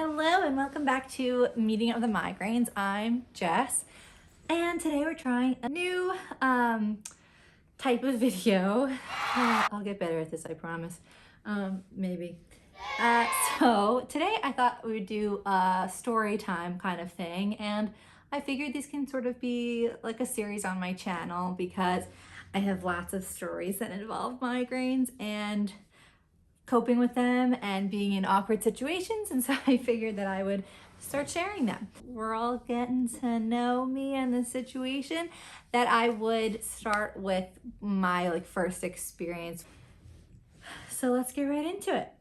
Hello and welcome back to Meeting of the Migraines. I'm Jess, and today we're trying a new type of video. I'll get better at this, I promise. Maybe. So today I thought we would do a story time kind of thing, and I figured these can sort of be like a series on my channel because I have lots of stories that involve migraines and coping with them and being in awkward situations, and so I figured that I would start sharing them. We're all getting to know me and the situation, that I would start with my first experience. So let's get right into it.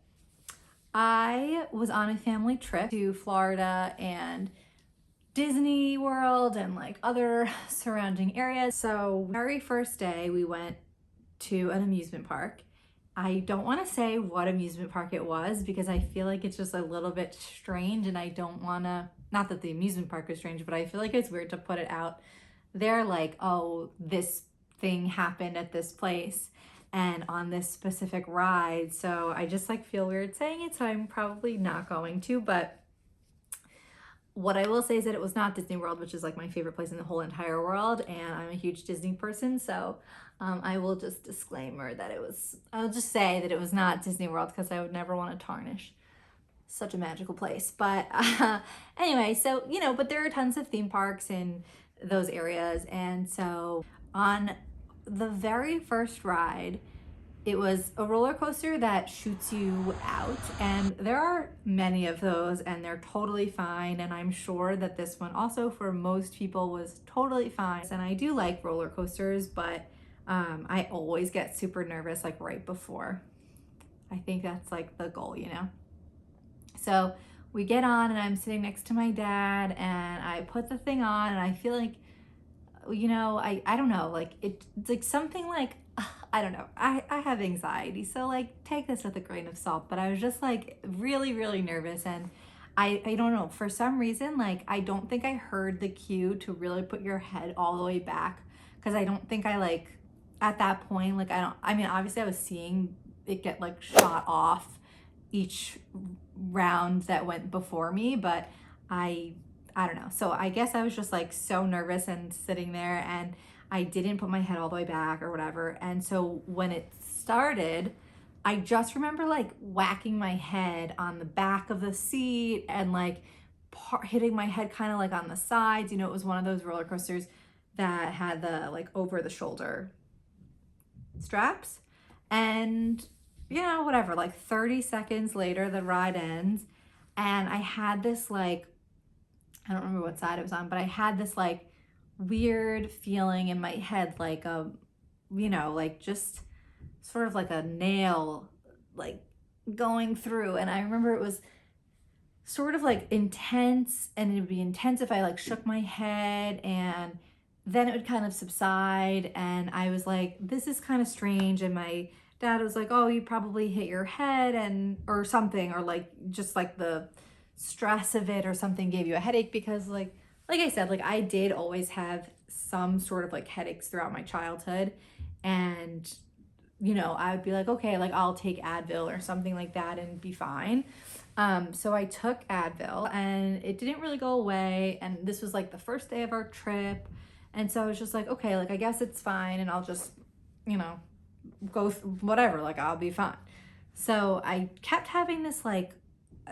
I was on a family trip to Florida and Disney World and other surrounding areas. So very first day we went to an amusement park. I don't want to say what amusement park it was because I feel like it's just a little bit strange, and I don't want to, not that the amusement park is strange, but I feel like it's weird to put it out there like, oh, this thing happened at this place and on this specific ride. So I just feel weird saying it, so I'm probably not going to. But what I will say is that it was not Disney World, which is my favorite place in the whole entire world, and I'm a huge Disney person, so I will just disclaimer that I'll just say that it was not Disney World because I would never want to tarnish such a magical place. But anyway, so, but there are tons of theme parks in those areas, and so on the very first ride, it was a roller coaster that shoots you out, and there are many of those and they're totally fine, and I'm sure that this one also for most people was totally fine. And I do like roller coasters, but I always get super nervous right before. I think that's the goal, So we get on and I'm sitting next to my dad and I put the thing on and I feel I don't know, it's something I don't know. I have anxiety, so take this with a grain of salt, but I was just really, really nervous, and I don't know, for some reason, I don't think I heard the cue to really put your head all the way back, because I don't think I at that point, I mean, obviously I was seeing it get shot off each round that went before me, but I don't know. So I guess I was just so nervous and sitting there, and I didn't put my head all the way back or whatever. And so when it started, I just remember whacking my head on the back of the seat and hitting my head kind of on the sides. It was one of those roller coasters that had the over the shoulder straps. And whatever, 30 seconds later, the ride ends. And I had this I don't remember what side it was on, but I had this weird feeling in my head, just sort of a nail going through. And I remember it was sort of intense, and it would be intense if I shook my head, and then it would kind of subside, and I was this is kind of strange. And my dad was oh, you probably hit your head or something, or just the stress of it or something gave you a headache, because like I said, I did always have some sort of headaches throughout my childhood, and I would be okay, I'll take Advil or something like that and be fine. So I took Advil and it didn't really go away, and this was the first day of our trip, and so I was just okay, I guess it's fine, and I'll just go whatever, I'll be fine. So I kept having this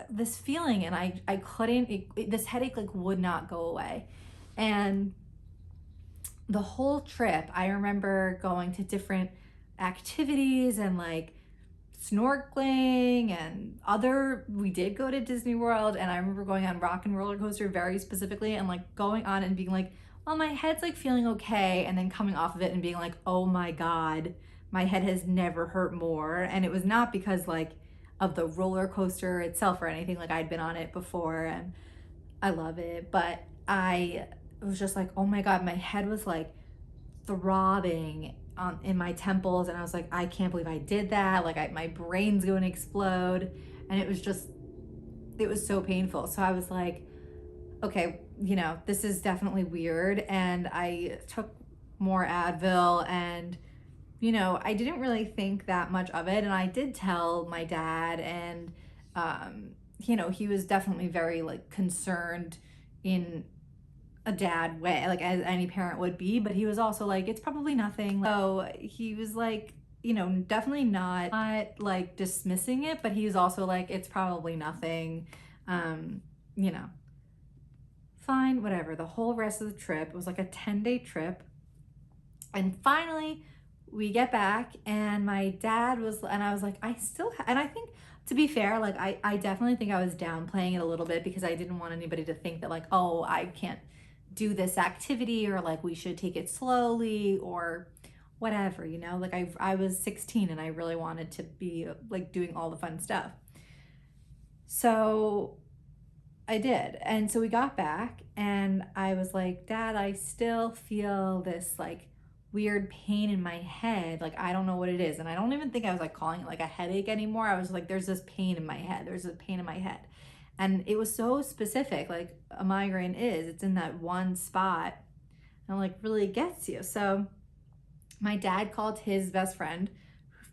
this feeling, and I couldn't, this headache would not go away. And the whole trip, I remember going to different activities and snorkeling and we did go to Disney World, and I remember going on Rock and Roller Coaster very specifically, and going on and being well, my head's feeling okay, and then coming off of it and being oh my God, my head has never hurt more. And it was not because of the roller coaster itself or anything. I'd been on it before and I love it, but I was just oh my God, my head was throbbing in my temples, and I was I can't believe I did that. My brain's going to explode, and it was so painful. So I was okay, this is definitely weird, and I took more Advil, and I didn't really think that much of it. And I did tell my dad, and you know, he was definitely very like concerned in a dad way, like as any parent would be, but he was also like, it's probably nothing. So he was like, you know, definitely not like dismissing it, but he was also like, it's probably nothing. You know, fine, whatever. The whole rest of the trip, it was like a 10-day trip. And finally we get back and my dad was, and I was like, and I think, to be fair, like I definitely think I was downplaying it a little bit because I didn't want anybody to think that like, oh, I can't do this activity, or like we should take it slowly or whatever, you know, like I was 16 and I really wanted to be like doing all the fun stuff. So I did. And so we got back and I was like, Dad, I still feel this like weird pain in my head. Like, I don't know what it is. And I don't even think I was like calling it like a headache anymore. I was like, there's this pain in my head. There's a pain in my head. And it was so specific, like a migraine is. It's in that one spot and like really gets you. So my dad called his best friend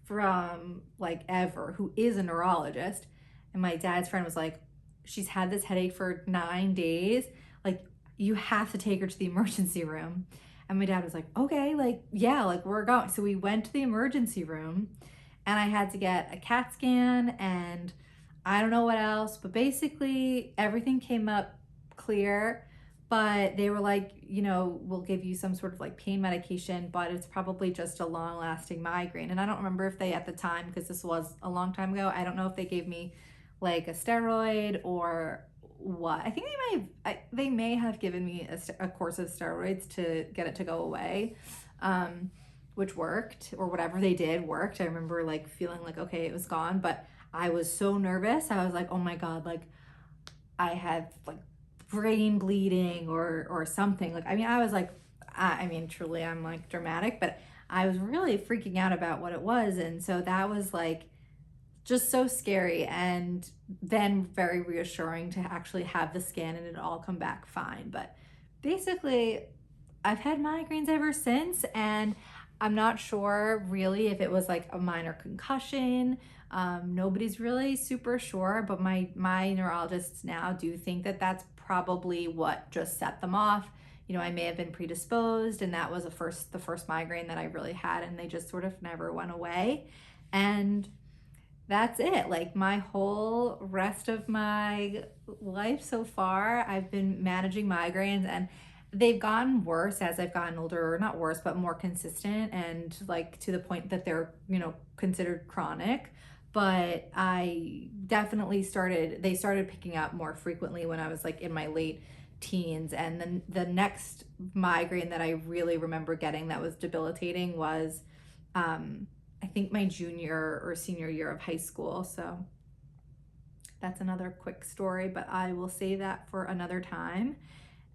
from like ever, who is a neurologist. And my dad's friend was like, she's had this headache for 9 days. Like, you have to take her to the emergency room. And my dad was like, okay, like, yeah, like we're going. So we went to the emergency room and I had to get a CAT scan and I don't know what else, but basically everything came up clear. But they were like, you know, we'll give you some sort of like pain medication, but it's probably just a long lasting migraine. And I don't remember if they, at the time, because this was a long time ago, I don't know if they gave me like a steroid or what. I think they may have given me a course of steroids to get it to go away, which worked, or whatever they did worked. I remember like feeling like, okay, it was gone, but I was so nervous. I was like, oh my God, like I had like brain bleeding or something. Like, I mean, I was like, I mean, truly, I'm like dramatic, but I was really freaking out about what it was. And so that was like just so scary, and then very reassuring to actually have the scan and it all come back fine. But basically, I've had migraines ever since, and I'm not sure really if it was like a minor concussion. Nobody's really super sure, but my neurologists now do think that that's probably what just set them off. You know, I may have been predisposed, and that was the first migraine that I really had, and they just sort of never went away. And that's it. Like, my whole rest of my life so far, I've been managing migraines, and they've gotten worse as I've gotten older, or not worse, but more consistent, and like to the point that they're, you know, considered chronic. But I definitely they started picking up more frequently when I was like in my late teens. And then the next migraine that I really remember getting that was debilitating was, I think, my junior or senior year of high school. So that's another quick story, but I will save that for another time.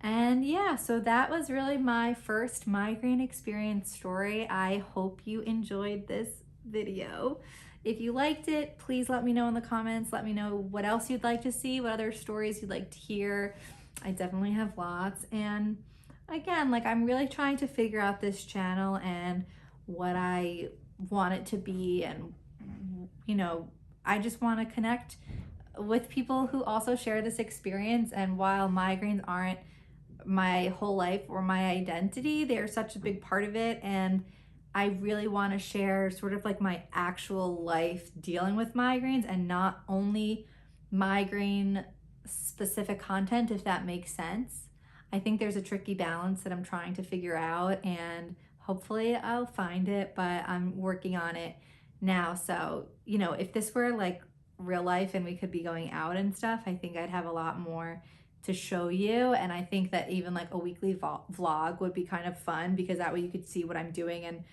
And yeah, so that was really my first migraine experience story. I hope you enjoyed this video. If you liked it, please let me know in the comments. Let me know what else you'd like to see, what other stories you'd like to hear. I definitely have lots. And again, like, I'm really trying to figure out this channel and what I want it to be. And, you know, I just want to connect with people who also share this experience. And while migraines aren't my whole life or my identity, they're such a big part of it. And I really want to share sort of like my actual life dealing with migraines, and not only migraine specific content, if that makes sense. I think there's a tricky balance that I'm trying to figure out, and hopefully I'll find it, but I'm working on it now. So, you know, if this were like real life and we could be going out and stuff, I think I'd have a lot more to show you. And I think that even like a weekly vlog would be kind of fun, because that way you could see what I'm doing, and,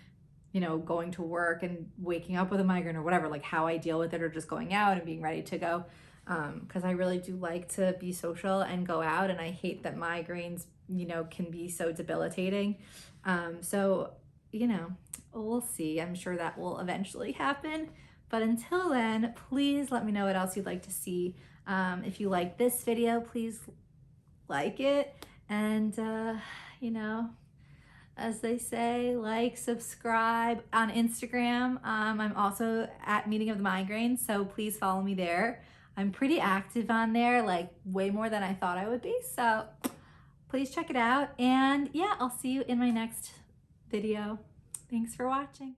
you know, going to work and waking up with a migraine or whatever, like how I deal with it, or just going out and being ready to go. Because I really do like to be social and go out, and I hate that migraines, you know, can be so debilitating. So, you know, we'll see. I'm sure that will eventually happen. But until then, please let me know what else you'd like to see. If you like this video, please like it. And, you know, as they say, like, subscribe on Instagram. I'm also at Meeting of the Migraines, so please follow me there. I'm pretty active on there, like way more than I thought I would be. So please check it out. And yeah, I'll see you in my next video. Thanks for watching.